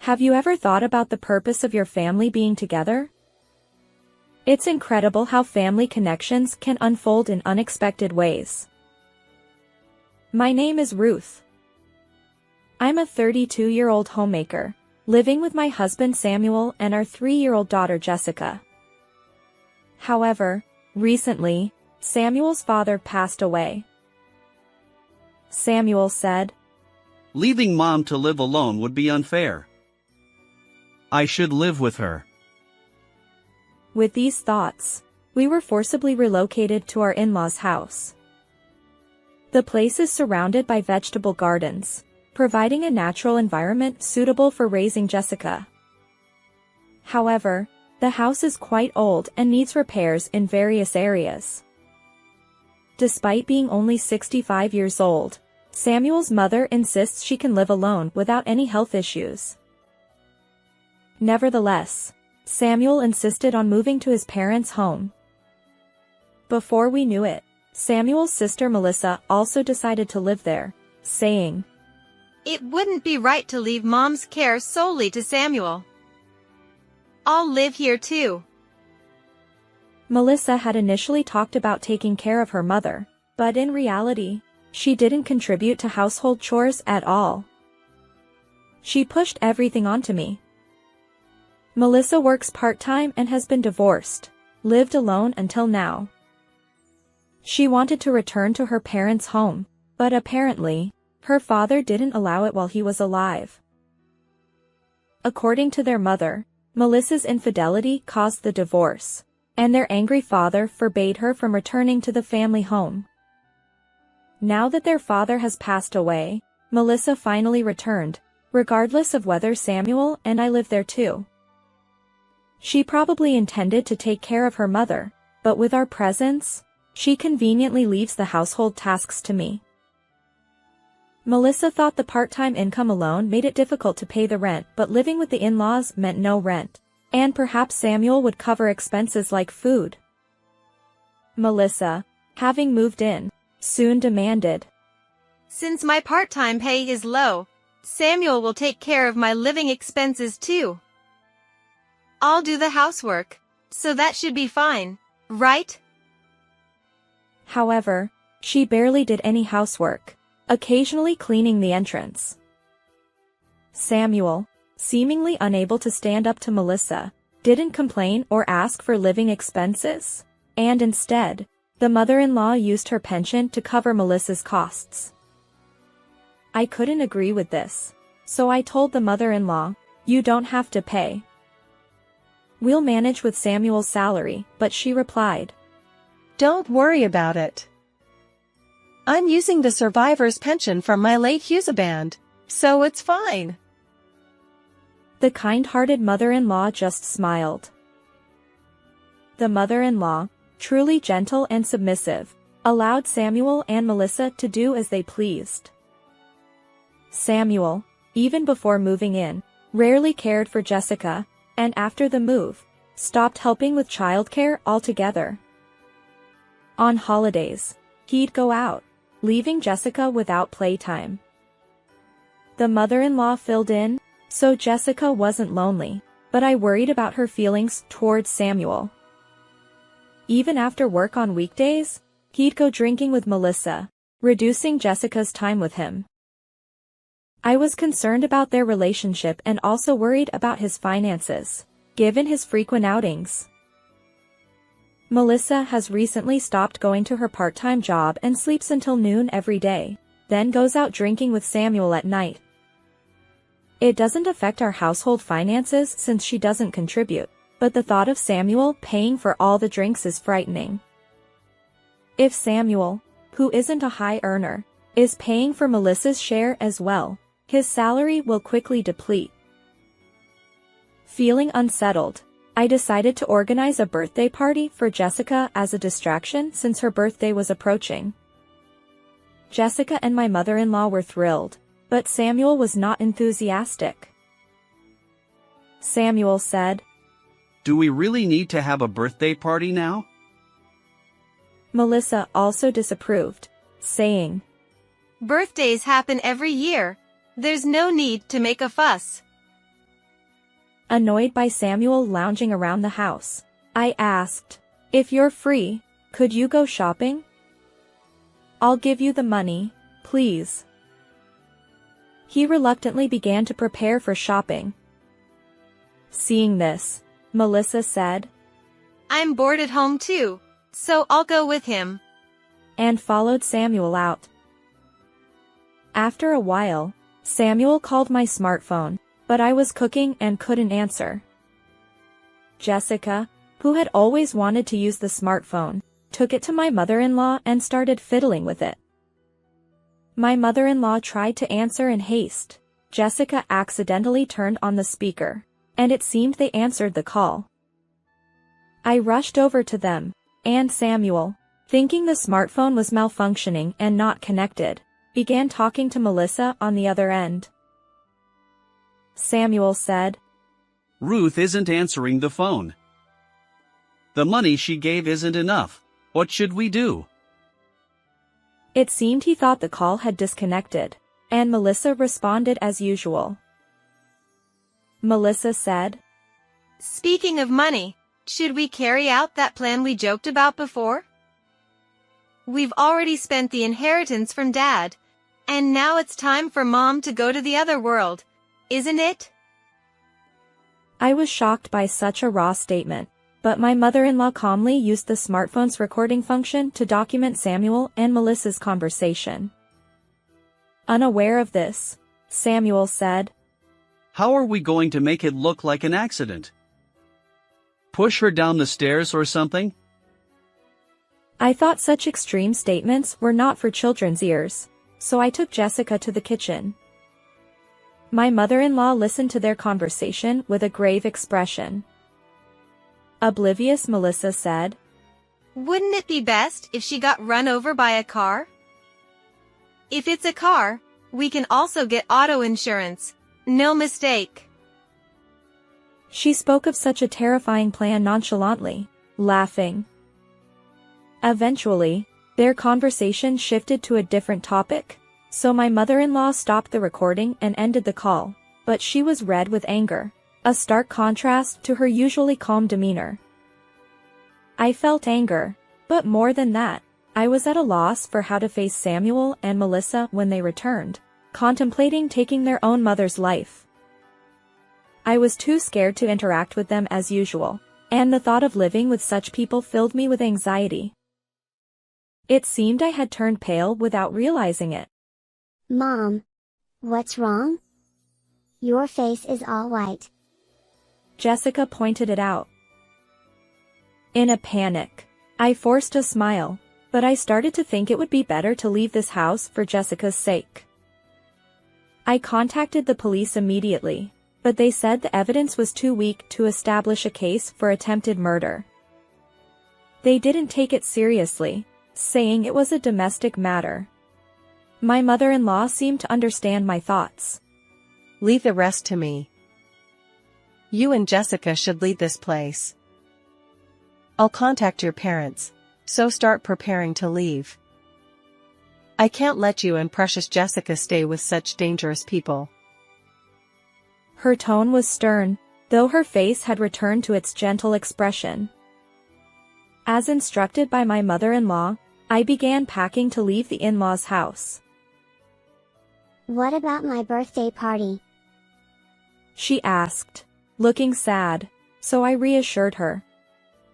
Have you ever thought about the purpose of your family being together? It's incredible how family connections can unfold in unexpected ways. My name is Ruth. I'm a 32-year-old homemaker, living with my husband Samuel and our 3-year-old daughter Jessica. However, recently, Samuel's father passed away. Samuel said, "Leaving Mom to live alone would be unfair. I should live with her." With these thoughts, we were forcibly relocated to our in-laws' house. The place is surrounded by vegetable gardens, providing a natural environment suitable for raising Jessica. However, the house is quite old and needs repairs in various areas. Despite being only 65 years old, Samuel's mother insists she can live alone without any health issues. Nevertheless, Samuel insisted on moving to his parents' home. Before we knew it, Samuel's sister Melissa also decided to live there, saying, "It wouldn't be right to leave Mom's care solely to Samuel. I'll live here too." Melissa had initially talked about taking care of her mother, but in reality, she didn't contribute to household chores at all. She pushed everything onto me. Melissa works part-time and has been divorced, lived alone until now. She wanted to return to her parents' home, but apparently, her father didn't allow it while he was alive. According to their mother, Melissa's infidelity caused the divorce, and their angry father forbade her from returning to the family home. Now that their father has passed away, Melissa finally returned, regardless of whether Samuel and I live there too. She probably intended to take care of her mother, but with our presence, she conveniently leaves the household tasks to me. Melissa thought the part-time income alone made it difficult to pay the rent, but living with the in-laws meant no rent, and perhaps Samuel would cover expenses like food. Melissa, having moved in, soon demanded, "Since my part-time pay is low, Samuel will take care of my living expenses too. I'll do the housework, so that should be fine, right?" However, she barely did any housework, occasionally cleaning the entrance. Samuel, seemingly unable to stand up to Melissa, didn't complain or ask for living expenses, and instead, the mother-in-law used her pension to cover Melissa's costs. I couldn't agree with this, so I told the mother-in-law, "You don't have to pay. We'll manage with Samuel's salary," but she replied, "Don't worry about it. I'm using the survivor's pension from my late husband, so it's fine." The kind-hearted mother-in-law just smiled. The mother-in-law, truly gentle and submissive, allowed Samuel and Melissa to do as they pleased. Samuel, even before moving in, rarely cared for Jessica, and after the move, stopped helping with childcare altogether. On holidays, he'd go out, leaving Jessica without playtime. The mother-in-law filled in, so Jessica wasn't lonely, but I worried about her feelings towards Samuel. Even after work on weekdays, he'd go drinking with Melissa, reducing Jessica's time with him. I was concerned about their relationship and also worried about his finances, given his frequent outings. Melissa has recently stopped going to her part-time job and sleeps until noon every day, then goes out drinking with Samuel at night. It doesn't affect our household finances since she doesn't contribute, but the thought of Samuel paying for all the drinks is frightening. If Samuel, who isn't a high earner, is paying for Melissa's share as well, his salary will quickly deplete. Feeling unsettled, I decided to organize a birthday party for Jessica as a distraction since her birthday was approaching. Jessica and my mother-in-law were thrilled, but Samuel was not enthusiastic. Samuel said, "Do we really need to have a birthday party now?" Melissa also disapproved, saying, "Birthdays happen every year. There's no need to make a fuss." Annoyed by Samuel lounging around the house, I asked, "If you're free, could you go shopping? I'll give you the money, please." He reluctantly began to prepare for shopping. Seeing this, Melissa said, "I'm bored at home too, so I'll go with him," and followed Samuel out. After a while, Samuel called my smartphone, but I was cooking and couldn't answer. Jessica, who had always wanted to use the smartphone, took it to my mother-in-law and started fiddling with it. My mother-in-law tried to answer in haste. Jessica accidentally turned on the speaker, and it seemed they answered the call. I rushed over to them, and Samuel, thinking the smartphone was malfunctioning and not connected, began talking to Melissa on the other end. Samuel said, "Ruth isn't answering the phone. The money she gave isn't enough. What should we do?" It seemed he thought the call had disconnected, and Melissa responded as usual. Melissa said, "Speaking of money, should we carry out that plan we joked about before? We've already spent the inheritance from Dad, and now it's time for Mom to go to the other world, isn't it?" I was shocked by such a raw statement, but my mother-in-law calmly used the smartphone's recording function to document Samuel and Melissa's conversation. Unaware of this, Samuel said, "How are we going to make it look like an accident? Push her down the stairs or something?" I thought such extreme statements were not for children's ears, so I took Jessica to the kitchen. My mother-in-law listened to their conversation with a grave expression. Oblivious Melissa said, "Wouldn't it be best if she got run over by a car? If it's a car, we can also get auto insurance, no mistake." She spoke of such a terrifying plan nonchalantly, laughing. Eventually, their conversation shifted to a different topic, so my mother-in-law stopped the recording and ended the call, but she was red with anger, a stark contrast to her usually calm demeanor. I felt anger, but more than that, I was at a loss for how to face Samuel and Melissa when they returned, contemplating taking their own mother's life. I was too scared to interact with them as usual, and the thought of living with such people filled me with anxiety. It seemed I had turned pale without realizing it. "Mom, what's wrong? Your face is all white." Jessica pointed it out. In a panic, I forced a smile, but I started to think it would be better to leave this house for Jessica's sake. I contacted the police immediately, but they said the evidence was too weak to establish a case for attempted murder. They didn't take it seriously, saying it was a domestic matter. My mother-in-law seemed to understand my thoughts. "Leave the rest to me. You and Jessica should leave this place. I'll contact your parents, so start preparing to leave. I can't let you and precious Jessica stay with such dangerous people." Her tone was stern, though her face had returned to its gentle expression. As instructed by my mother-in-law, I began packing to leave the in-laws' house. "What about my birthday party?" she asked, looking sad, so I reassured her.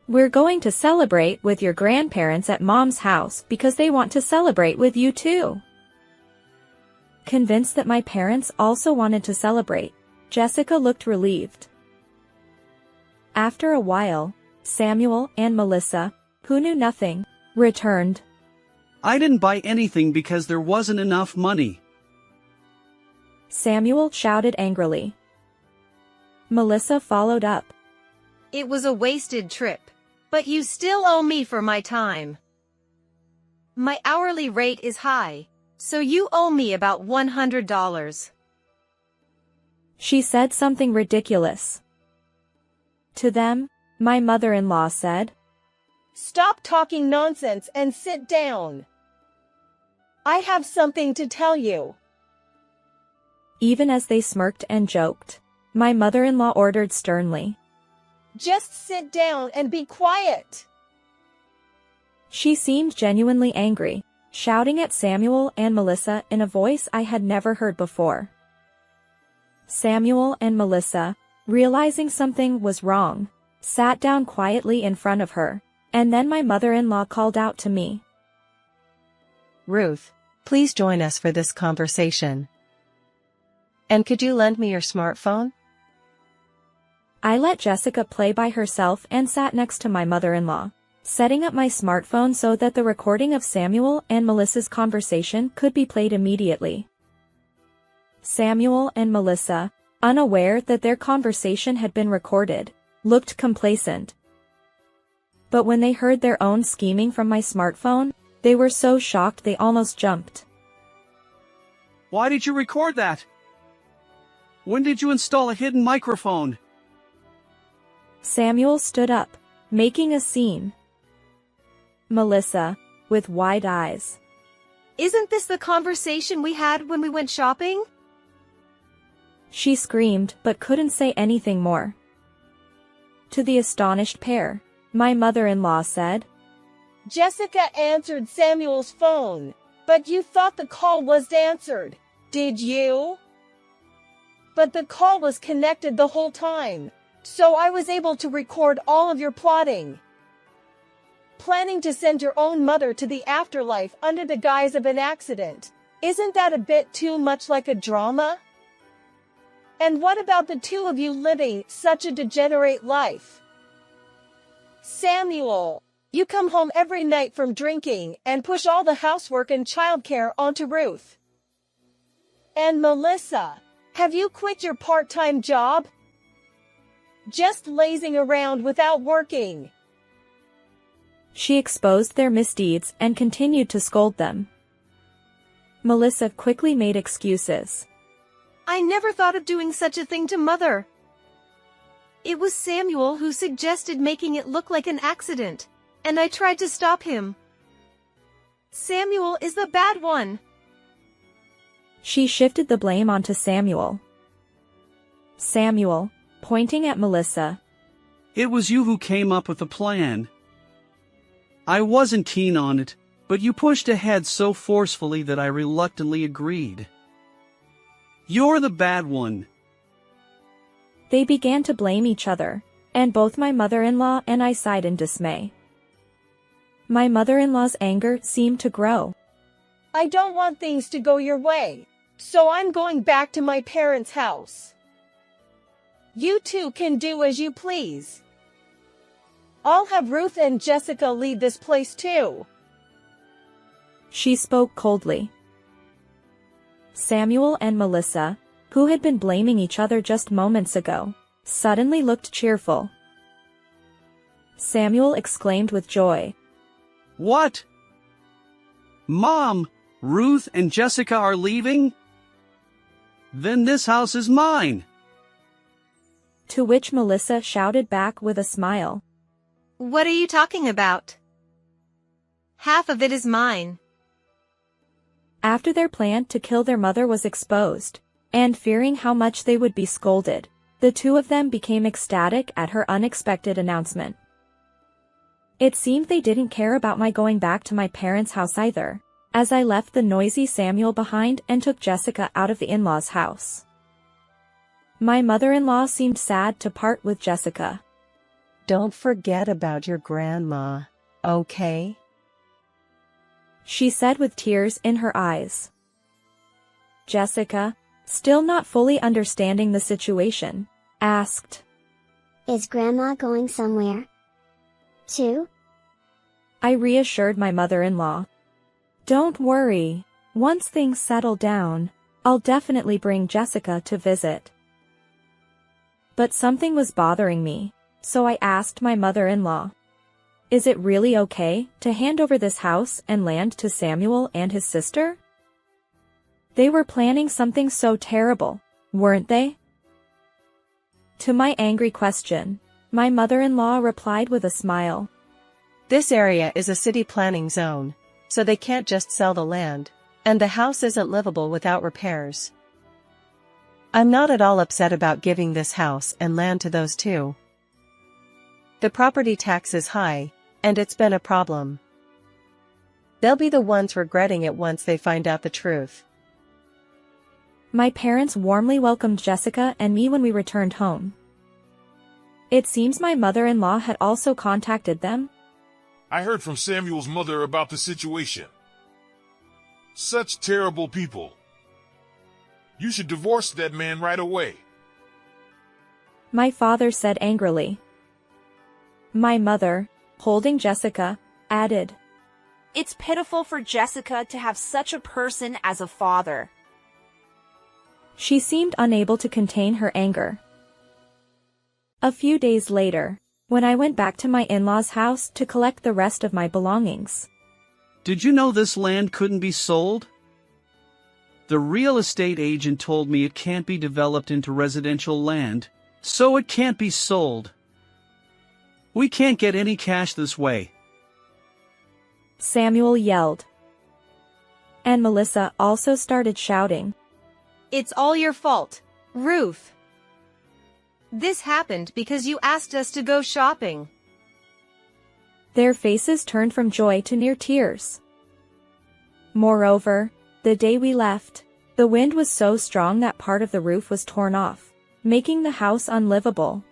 "We're going to celebrate with your grandparents at Mom's house because they want to celebrate with you too." Convinced that my parents also wanted to celebrate, Jessica looked relieved. After a while, Samuel and Melissa, who knew nothing, returned. "I didn't buy anything because there wasn't enough money." Samuel shouted angrily. Melissa followed up. "It was a wasted trip, but you still owe me for my time. My hourly rate is high, so you owe me about $100. She said something ridiculous. To them, my mother-in-law said, "Stop talking nonsense and sit down. I have something to tell you." Even as they smirked and joked, My mother-in-law ordered sternly. Just sit down and be quiet. She seemed genuinely angry, shouting at Samuel and Melissa in a voice I had never heard before. Samuel and Melissa, realizing something was wrong, sat down quietly in front of her, and then my mother-in-law called out to me. Ruth, please join us for this conversation. And could you lend me your smartphone? I let Jessica play by herself and sat next to my mother-in-law, setting up my smartphone so that the recording of Samuel and Melissa's conversation could be played immediately. Samuel and Melissa, unaware that their conversation had been recorded, looked complacent. But when they heard their own scheming from my smartphone, they were so shocked they almost jumped. Why did you record that? When did you install a hidden microphone? Samuel stood up, making a scene. Melissa, with wide eyes. Isn't this the conversation we had when we went shopping? She screamed but couldn't say anything more. To the astonished pair, my mother-in-law said, Jessica answered Samuel's phone, but you thought the call was answered, did you? But the call was connected the whole time, so I was able to record all of your plotting. Planning to send your own mother to the afterlife under the guise of an accident. Isn't that a bit too much like a drama? And what about the two of you living such a degenerate life? Samuel, you come home every night from drinking and push all the housework and childcare onto Ruth. And Melissa, have you quit your part-time job? Just lazing around without working. She exposed their misdeeds and continued to scold them. Melissa quickly made excuses. I never thought of doing such a thing to Mother. It was Samuel who suggested making it look like an accident, and I tried to stop him. Samuel is the bad one. She shifted the blame onto Samuel. Samuel, pointing at Melissa. It was you who came up with the plan. I wasn't keen on it, but you pushed ahead so forcefully that I reluctantly agreed. You're the bad one. They began to blame each other, and both my mother-in-law and I sighed in dismay. My mother-in-law's anger seemed to grow. I don't want things to go your way, so I'm going back to my parents' house. You two can do as you please. I'll have Ruth and Jessica leave this place too. She spoke coldly. Samuel and Melissa, who had been blaming each other just moments ago, suddenly looked cheerful. Samuel exclaimed with joy. What? Mom, Ruth and Jessica are leaving? Then this house is mine. To which Melissa shouted back with a smile. What are you talking about? Half of it is mine. After their plan to kill their mother was exposed, and fearing how much they would be scolded, the two of them became ecstatic at her unexpected announcement. It seemed they didn't care about my going back to my parents' house either, as I left the noisy Samuel behind and took Jessica out of the in-laws' house. My mother-in-law seemed sad to part with Jessica. Don't forget about your grandma, okay? She said with tears in her eyes. Jessica, still not fully understanding the situation, asked. Is Grandma going somewhere? Too? I reassured my mother-in-law. Don't worry, once things settle down, I'll definitely bring Jessica to visit. But something was bothering me, so I asked my mother-in-law. Is it really okay to hand over this house and land to Samuel and his sister? They were planning something so terrible, weren't they? To my angry question, my mother-in-law replied with a smile. This area is a city planning zone, so they can't just sell the land, and the house isn't livable without repairs. I'm not at all upset about giving this house and land to those two. The property tax is high, and it's been a problem. They'll be the ones regretting it once they find out the truth. My parents warmly welcomed Jessica and me when we returned home. It seems my mother-in-law had also contacted them. I heard from Samuel's mother about the situation. Such terrible people. You should divorce that man right away. My father said angrily. My mother, holding Jessica, added, It's pitiful for Jessica to have such a person as a father. She seemed unable to contain her anger. A few days later, when I went back to my in-laws' house to collect the rest of my belongings. Did you know this land couldn't be sold? The real estate agent told me it can't be developed into residential land, so it can't be sold. We can't get any cash this way. Samuel yelled. And Melissa also started shouting. It's all your fault, Ruth. This happened because you asked us to go shopping. Their faces turned from joy to near tears. Moreover, the day we left, the wind was so strong that part of the roof was torn off, making the house unlivable.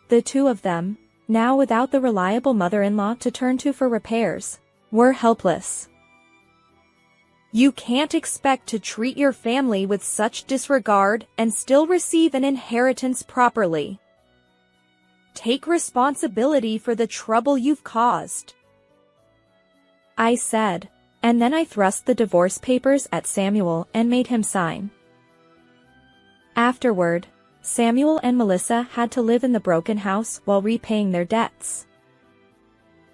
The two of them, now without the reliable mother-in-law to turn to for repairs, were helpless. You can't expect to treat your family with such disregard and still receive an inheritance properly. Take responsibility for the trouble you've caused, I said, and then I thrust the divorce papers at Samuel and made him sign. Afterward, Samuel and Melissa had to live in the broken house while repaying their debts.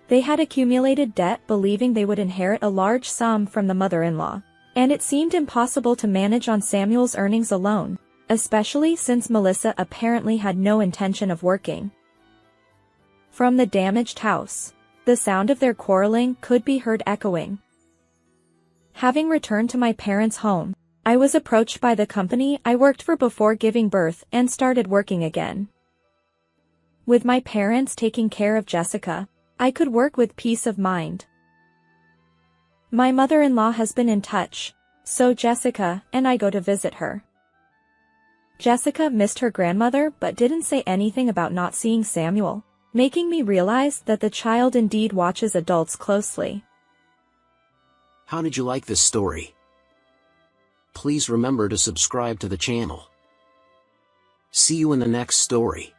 They had accumulated debt believing they would inherit a large sum from the mother-in-law, and it seemed impossible to manage on Samuel's earnings alone, especially since Melissa apparently had no intention of working. From the damaged house, the sound of their quarreling could be heard echoing. Having returned to my parents' home, I was approached by the company I worked for before giving birth and started working again. With my parents taking care of Jessica, I could work with peace of mind. My mother-in-law has been in touch, so Jessica and I go to visit her. Jessica missed her grandmother but didn't say anything about not seeing Samuel, making me realize that the child indeed watches adults closely. How did you like this story? Please remember to subscribe to the channel. See you in the next story.